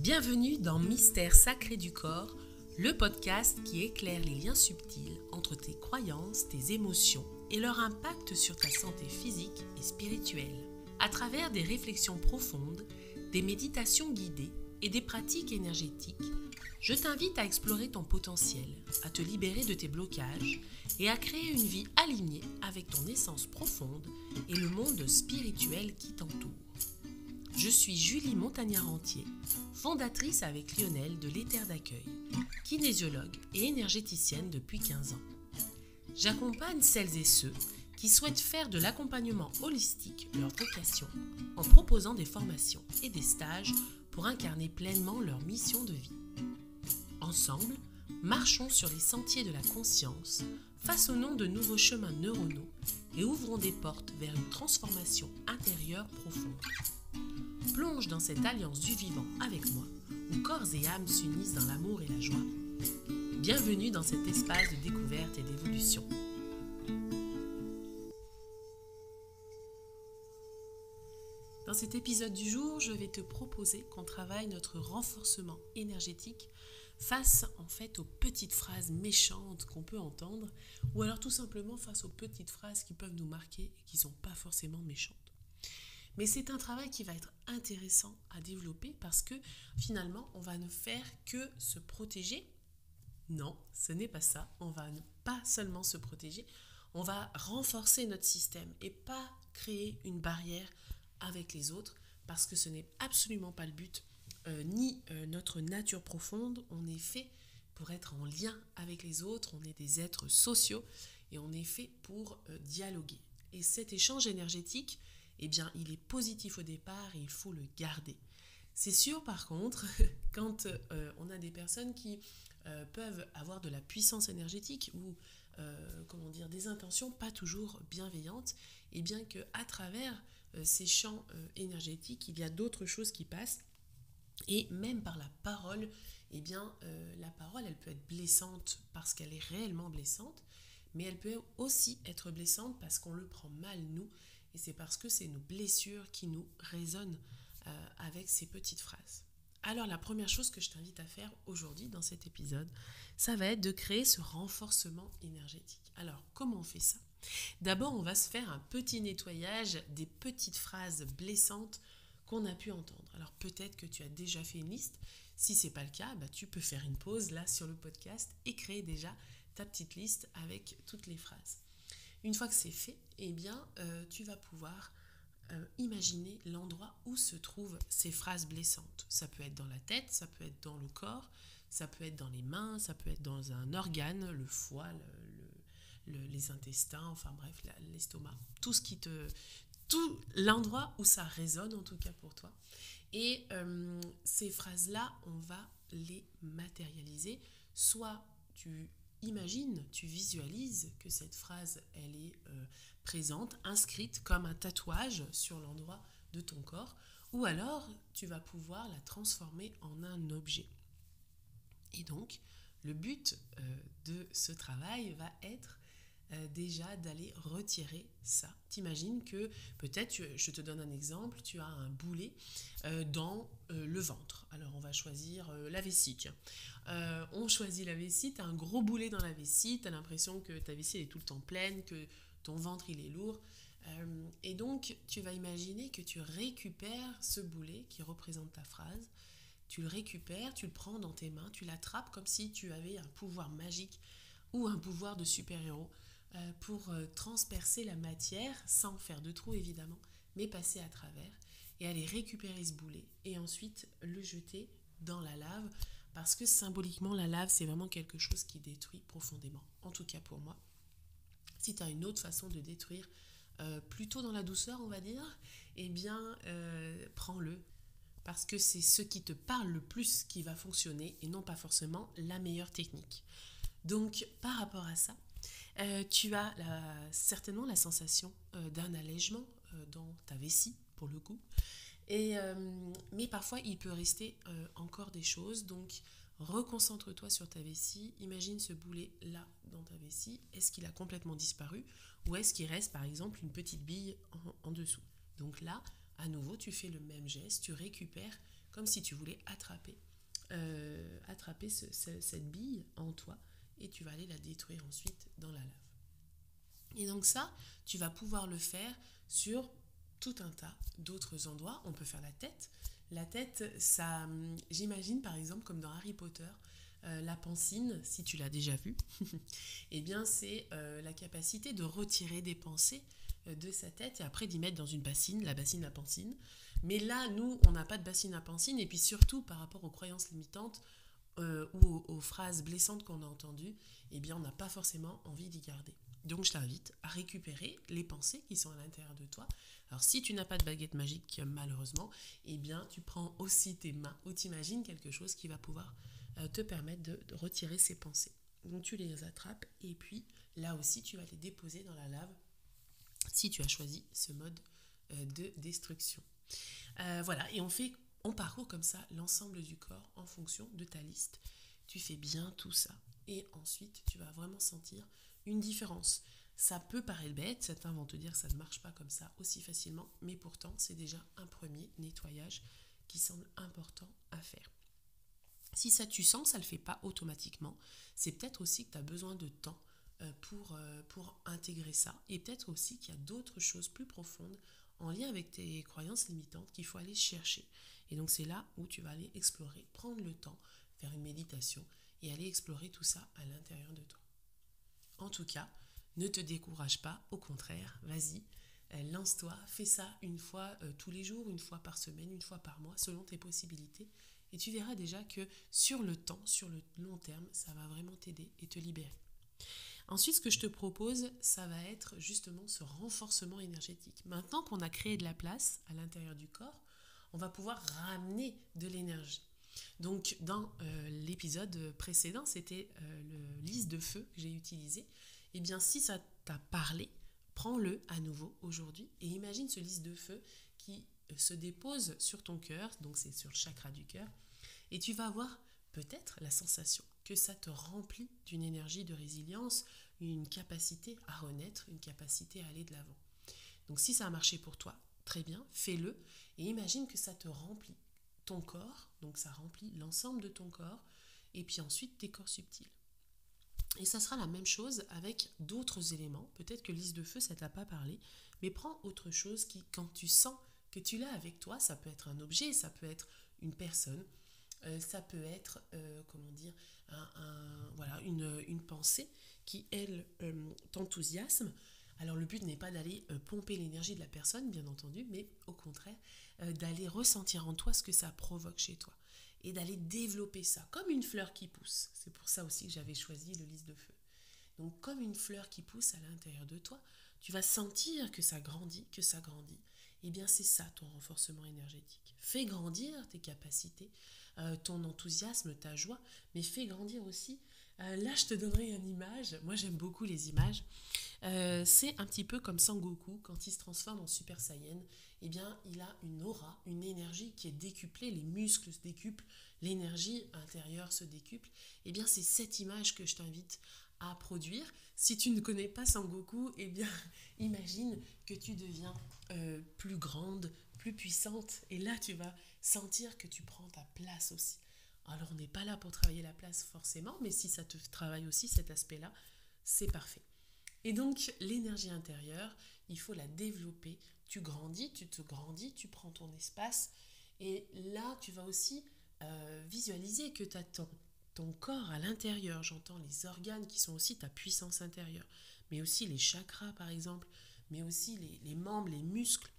Bienvenue dans Mystère sacré du corps, le podcast qui éclaire les liens subtils entre tes croyances, tes émotions et leur impact sur ta santé physique et spirituelle. À travers des réflexions profondes, des méditations guidées et des pratiques énergétiques, je t'invite à explorer ton potentiel, à te libérer de tes blocages et à créer une vie alignée avec ton essence profonde et le monde spirituel qui t'entoure. Je suis Julie Montagnard-Rentier, fondatrice avec Lionel de l'Éther d'accueil, kinésiologue et énergéticienne depuis 15 ans. J'accompagne celles et ceux qui souhaitent faire de l'accompagnement holistique leur vocation en proposant des formations et des stages pour incarner pleinement leur mission de vie. Ensemble, marchons sur les sentiers de la conscience, façonnons de nouveaux chemins neuronaux et ouvrons des portes vers une transformation intérieure profonde. Plonge dans cette alliance du vivant avec moi, où corps et âme s'unissent dans l'amour et la joie. Bienvenue dans cet espace de découverte et d'évolution. Dans cet épisode du jour, je vais te proposer qu'on travaille notre renforcement énergétique face aux petites phrases méchantes qu'on peut entendre, ou alors tout simplement face aux petites phrases qui peuvent nous marquer et qui ne sont pas forcément méchantes. Mais c'est un travail qui va être intéressant à développer parce que finalement, on va ne faire que se protéger. Non, ce n'est pas ça. On va ne pas seulement se protéger, on va renforcer notre système et pas créer une barrière avec les autres parce que ce n'est absolument pas le but, ni notre nature profonde. On est fait pour être en lien avec les autres, on est des êtres sociaux et on est fait pour dialoguer. Et cet échange énergétique, il est positif au départ et il faut le garder. C'est sûr par contre, quand on a des personnes qui peuvent avoir de la puissance énergétique ou des intentions pas toujours bienveillantes, et bien qu'à travers ces champs énergétiques, il y a d'autres choses qui passent. Et même par la parole, la parole elle peut être blessante parce qu'elle est réellement blessante, mais elle peut aussi être blessante parce qu'on le prend mal nous. Et c'est parce que c'est nos blessures qui nous résonnent avec ces petites phrases. Alors la première chose que je t'invite à faire aujourd'hui dans cet épisode, ça va être de créer ce renforcement énergétique. Alors comment on fait ça ? D'abord, on va se faire un petit nettoyage des petites phrases blessantes qu'on a pu entendre. Alors peut-être que tu as déjà fait une liste. Si ce n'est pas le cas, tu peux faire une pause là sur le podcast et créer déjà ta petite liste avec toutes les phrases. Une fois que c'est fait, tu vas pouvoir imaginer l'endroit où se trouvent ces phrases blessantes. Ça peut être dans la tête, ça peut être dans le corps, ça peut être dans les mains, ça peut être dans un organe, le foie, les intestins, l'estomac. Tout l'endroit où ça résonne en tout cas pour toi. Et ces phrases-là, on va les matérialiser. Soit tu visualises que cette phrase, elle est présente, inscrite comme un tatouage sur l'endroit de ton corps, ou alors tu vas pouvoir la transformer en un objet. Et donc, le but de ce travail va être déjà d'aller retirer ça. T'imagines que peut-être, je te donne un exemple, tu as un boulet dans le ventre. Alors on va choisir la vessie. On choisit la vessie, tu as un gros boulet dans la vessie, tu as l'impression que ta vessie elle est tout le temps pleine, que ton ventre il est lourd. Et donc tu vas imaginer que tu récupères ce boulet qui représente ta phrase, tu le récupères, tu le prends dans tes mains, tu l'attrapes comme si tu avais un pouvoir magique ou un pouvoir de super-héros pour transpercer la matière sans faire de trou évidemment, mais passer à travers et aller récupérer ce boulet et ensuite le jeter dans la lave parce que symboliquement la lave c'est vraiment quelque chose qui détruit profondément, en tout cas pour moi. Si tu as une autre façon de détruire plutôt dans la douceur on va dire, prends-le parce que c'est ce qui te parle le plus qui va fonctionner et non pas forcément la meilleure technique. Donc par rapport à ça, tu as certainement la sensation d'un allègement dans ta vessie pour le coup, mais parfois il peut rester encore des choses, donc reconcentre-toi sur ta vessie, imagine ce boulet là dans ta vessie, est-ce qu'il a complètement disparu ou est-ce qu'il reste par exemple une petite bille en dessous. Donc là, à nouveau, tu fais le même geste, tu récupères comme si tu voulais attraper cette bille en toi et tu vas aller la détruire ensuite dans la lave. Et donc ça, tu vas pouvoir le faire sur tout un tas d'autres endroits. On peut faire la tête. La tête, ça, j'imagine par exemple comme dans Harry Potter, la pancine, si tu l'as déjà vu, eh bien c'est la capacité de retirer des pensées de sa tête et après d'y mettre dans une bassine, la bassine à pancine. Mais là, nous, on n'a pas de bassine à pancine et puis surtout par rapport aux croyances limitantes ou aux phrases blessantes qu'on a entendues, eh bien on n'a pas forcément envie d'y garder. Donc je t'invite à récupérer les pensées qui sont à l'intérieur de toi. Alors si tu n'as pas de baguette magique, malheureusement, eh bien tu prends aussi tes mains ou tu imagines quelque chose qui va pouvoir te permettre de retirer ces pensées. Donc tu les attrapes et puis là aussi tu vas les déposer dans la lave si tu as choisi ce mode de destruction. Voilà, et on parcourt comme ça l'ensemble du corps en fonction de ta liste. Tu fais bien tout ça et ensuite tu vas vraiment sentir une différence. Ça peut paraître bête, certains vont te dire que ça ne marche pas comme ça aussi facilement, mais pourtant c'est déjà un premier nettoyage qui semble important à faire. Si ça tu sens que ça ne le fait pas automatiquement, c'est peut-être aussi que tu as besoin de temps pour intégrer ça et peut-être aussi qu'il y a d'autres choses plus profondes en lien avec tes croyances limitantes qu'il faut aller chercher. Et donc c'est là où tu vas aller explorer, prendre le temps, faire une méditation et aller explorer tout ça à l'intérieur de toi. En tout cas, ne te décourage pas, au contraire, vas-y, lance-toi, fais ça une fois tous les jours, une fois par semaine, une fois par mois, selon tes possibilités. Et tu verras déjà que sur le temps, sur le long terme, ça va vraiment t'aider et te libérer. Ensuite, ce que je te propose, ça va être justement ce renforcement énergétique. Maintenant qu'on a créé de la place à l'intérieur du corps, on va pouvoir ramener de l'énergie. Donc, dans l'épisode précédent, c'était le lys de feu que j'ai utilisé. Eh bien, si ça t'a parlé, prends-le à nouveau aujourd'hui et imagine ce lys de feu qui se dépose sur ton cœur, donc c'est sur le chakra du cœur, et tu vas avoir peut-être la sensation que ça te remplit d'une énergie de résilience, une capacité à renaître, une capacité à aller de l'avant. Donc si ça a marché pour toi, très bien, fais-le et imagine que ça te remplit ton corps, donc ça remplit l'ensemble de ton corps et puis ensuite tes corps subtils. Et ça sera la même chose avec d'autres éléments. Peut-être que lys de feu, ça ne t'a pas parlé, mais prends autre chose qui, quand tu sens que tu l'as avec toi, ça peut être un objet, ça peut être une personne, ça peut être, voilà, une pensée qui, elle, t'enthousiasme. Alors le but n'est pas d'aller pomper l'énergie de la personne, bien entendu, mais au contraire, d'aller ressentir en toi ce que ça provoque chez toi et d'aller développer ça, comme une fleur qui pousse. C'est pour ça aussi que j'avais choisi le lys de feu. Donc comme une fleur qui pousse à l'intérieur de toi, tu vas sentir que ça grandit, Eh bien c'est ça ton renforcement énergétique. Fais grandir tes capacités, ton enthousiasme, ta joie, mais fais grandir aussi. Là je te donnerai une image, moi j'aime beaucoup les images. C'est un petit peu comme Sangoku, quand il se transforme en Super Saiyan, eh bien, il a une aura, une énergie qui est décuplée, les muscles se décuplent, l'énergie intérieure se décuple. Eh bien, c'est cette image que je t'invite à produire. Si tu ne connais pas Sangoku, eh bien, imagine que tu deviens plus grande, plus puissante, et là, tu vas sentir que tu prends ta place aussi. Alors, on n'est pas là pour travailler la place forcément, mais si ça te travaille aussi cet aspect-là, c'est parfait. Et donc, l'énergie intérieure, il faut la développer. Tu grandis, tu prends ton espace. Et là, tu vas aussi visualiser que tu as ton corps à l'intérieur. J'entends les organes qui sont aussi ta puissance intérieure. Mais aussi les chakras, par exemple. Mais aussi les membres, les muscles.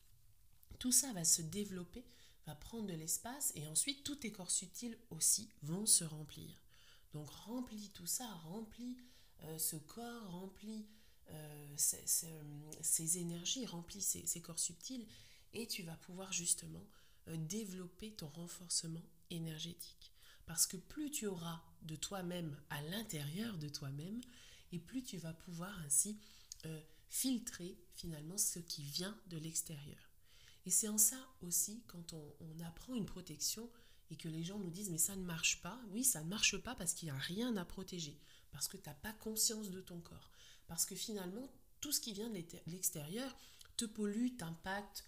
Tout ça va se développer, va prendre de l'espace. Et ensuite, tous tes corps subtils aussi vont se remplir. Donc, remplis tout ça, remplis ce corps, remplis ces énergies, remplis ces corps subtils et tu vas pouvoir justement développer ton renforcement énergétique. Parce que plus tu auras de toi-même à l'intérieur de toi-même et plus tu vas pouvoir ainsi filtrer finalement ce qui vient de l'extérieur. Et c'est en ça aussi quand on apprend une protection et que les gens nous disent mais ça ne marche pas. Oui, ça ne marche pas parce qu'il n'y a rien à protéger, parce que tu n'as pas conscience de ton corps. Parce que finalement, tout ce qui vient de l'extérieur te pollue, t'impacte,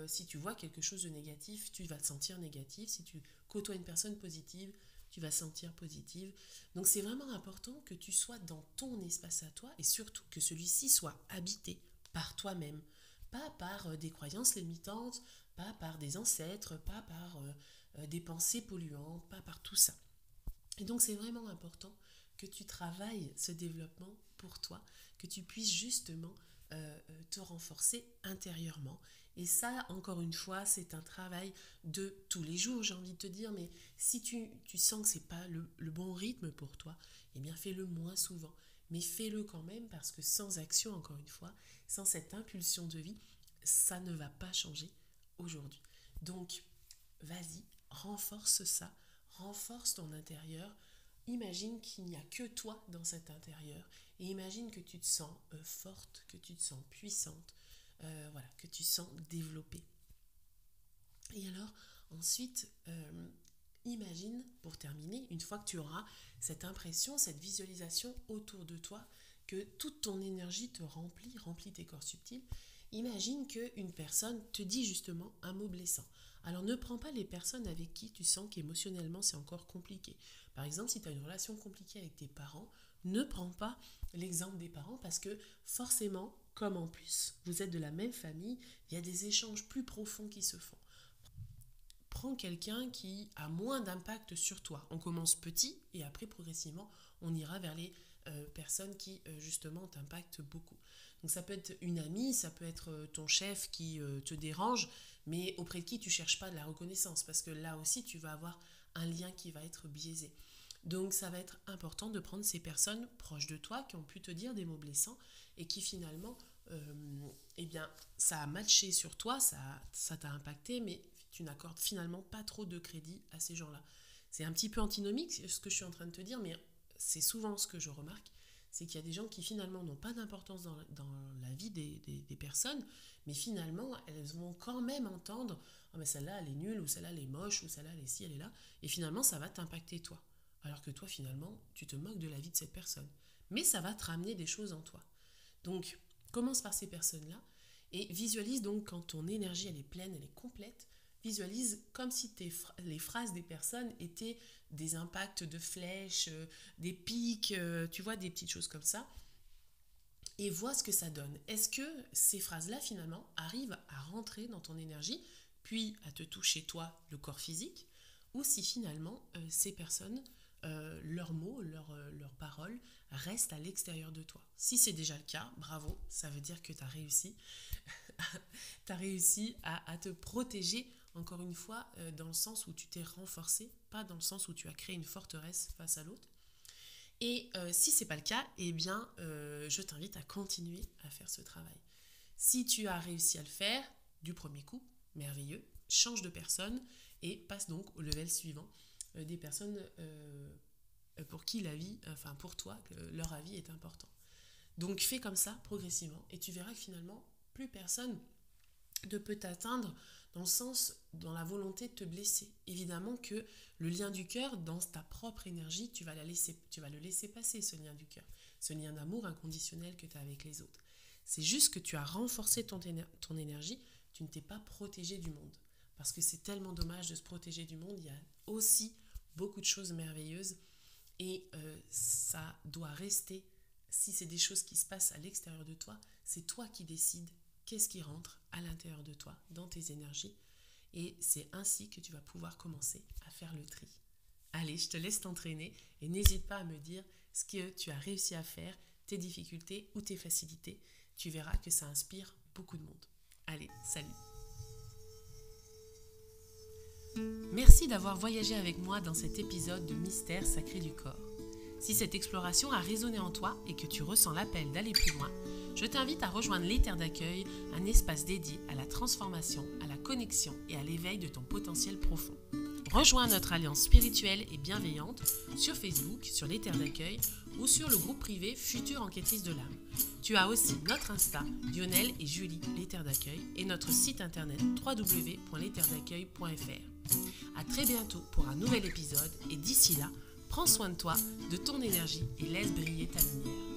Si tu vois quelque chose de négatif, tu vas te sentir négatif. Si tu côtoies une personne positive, tu vas te sentir positive. Donc c'est vraiment important que tu sois dans ton espace à toi et surtout que celui-ci soit habité par toi-même. Pas par des croyances limitantes, pas par des ancêtres, pas par des pensées polluantes, pas par tout ça. Et donc c'est vraiment important que tu travailles ce développement pour toi, que tu puisses justement te renforcer intérieurement. Et ça, encore une fois, c'est un travail de tous les jours, j'ai envie de te dire, mais si tu sens que ce n'est pas le bon rythme pour toi, eh bien fais-le moins souvent. Mais fais-le quand même parce que sans action, encore une fois, sans cette impulsion de vie, ça ne va pas changer aujourd'hui. Donc, vas-y, renforce ça, renforce ton intérieur. Imagine qu'il n'y a que toi dans cet intérieur et imagine que tu te sens forte, que tu te sens puissante, voilà, que tu sens développée. Et alors, ensuite, imagine, pour terminer, une fois que tu auras cette impression, cette visualisation autour de toi, que toute ton énergie te remplit tes corps subtils, imagine qu'une personne te dit justement un mot blessant. Alors ne prends pas les personnes avec qui tu sens qu'émotionnellement c'est encore compliqué. Par exemple, si tu as une relation compliquée avec tes parents, ne prends pas l'exemple des parents parce que forcément, comme en plus vous êtes de la même famille, il y a des échanges plus profonds qui se font. Prends quelqu'un qui a moins d'impact sur toi. On commence petit et après progressivement on ira vers les personnes qui justement t'impactent beaucoup. Donc ça peut être une amie, ça peut être ton chef qui te dérange, mais auprès de qui tu ne cherches pas de la reconnaissance parce que là aussi tu vas avoir un lien qui va être biaisé. Donc ça va être important de prendre ces personnes proches de toi qui ont pu te dire des mots blessants et qui finalement, eh bien, ça a matché sur toi, ça t'a impacté, mais tu n'accordes finalement pas trop de crédit à ces gens-là. C'est un petit peu antinomique ce que je suis en train de te dire, mais c'est souvent ce que je remarque, c'est qu'il y a des gens qui finalement n'ont pas d'importance dans la vie des personnes, mais finalement elles vont quand même entendre « oh mais celle-là elle est nulle » ou « celle-là elle est moche » ou « celle-là elle est ci, elle est là » et finalement ça va t'impacter toi. Alors que toi finalement tu te moques de la vie de cette personne. Mais ça va te ramener des choses en toi. Donc commence par ces personnes-là et visualise donc quand ton énergie elle est pleine, elle est complète, visualise comme si les phrases des personnes étaient des impacts de flèches, des pics, tu vois, des petites choses comme ça. Et vois ce que ça donne. Est-ce que ces phrases-là, finalement, arrivent à rentrer dans ton énergie, puis à te toucher, toi, le corps physique, ou si finalement, ces personnes, leurs mots, leurs paroles, restent à l'extérieur de toi. Si c'est déjà le cas, bravo, ça veut dire que tu as réussi. Tu as réussi à te protéger, encore une fois, dans le sens où tu t'es renforcé, pas dans le sens où tu as créé une forteresse face à l'autre. Et si ce n'est pas le cas, eh bien, je t'invite à continuer à faire ce travail. Si tu as réussi à le faire du premier coup, merveilleux, change de personne et passe donc au level suivant. Des personnes pour qui la vie, enfin pour toi, leur avis est important. Donc fais comme ça progressivement et tu verras que finalement, plus personne ne peut t'atteindre dans le sens, dans la volonté de te blesser. Évidemment que le lien du cœur, dans ta propre énergie, tu vas le laisser passer, ce lien du cœur, ce lien d'amour inconditionnel que tu as avec les autres. C'est juste que tu as renforcé ton énergie, tu ne t'es pas protégé du monde. Parce que c'est tellement dommage de se protéger du monde, il y a aussi beaucoup de choses merveilleuses et ça doit rester. Si c'est des choses qui se passent à l'extérieur de toi, c'est toi qui décides qu'est-ce qui rentre à l'intérieur de toi, dans tes énergies. Et c'est ainsi que tu vas pouvoir commencer à faire le tri. Allez, je te laisse t'entraîner et n'hésite pas à me dire ce que tu as réussi à faire, tes difficultés ou tes facilités. Tu verras que ça inspire beaucoup de monde. Allez, salut! Merci d'avoir voyagé avec moi dans cet épisode de Mystère sacré du corps. Si cette exploration a résonné en toi et que tu ressens l'appel d'aller plus loin, je t'invite à rejoindre les terres d'accueil, un espace dédié à la transformation, à la connexion et à l'éveil de ton potentiel profond. Rejoins notre alliance spirituelle et bienveillante sur Facebook, sur les terres d'accueil ou sur le groupe privé Future Enquêtrice de l'âme. Tu as aussi notre Insta, Lionel et Julie, les terres d'accueil, et notre site internet www.lesterresdaccueil.fr. À très bientôt pour un nouvel épisode et d'ici là, prends soin de toi, de ton énergie et laisse briller ta lumière.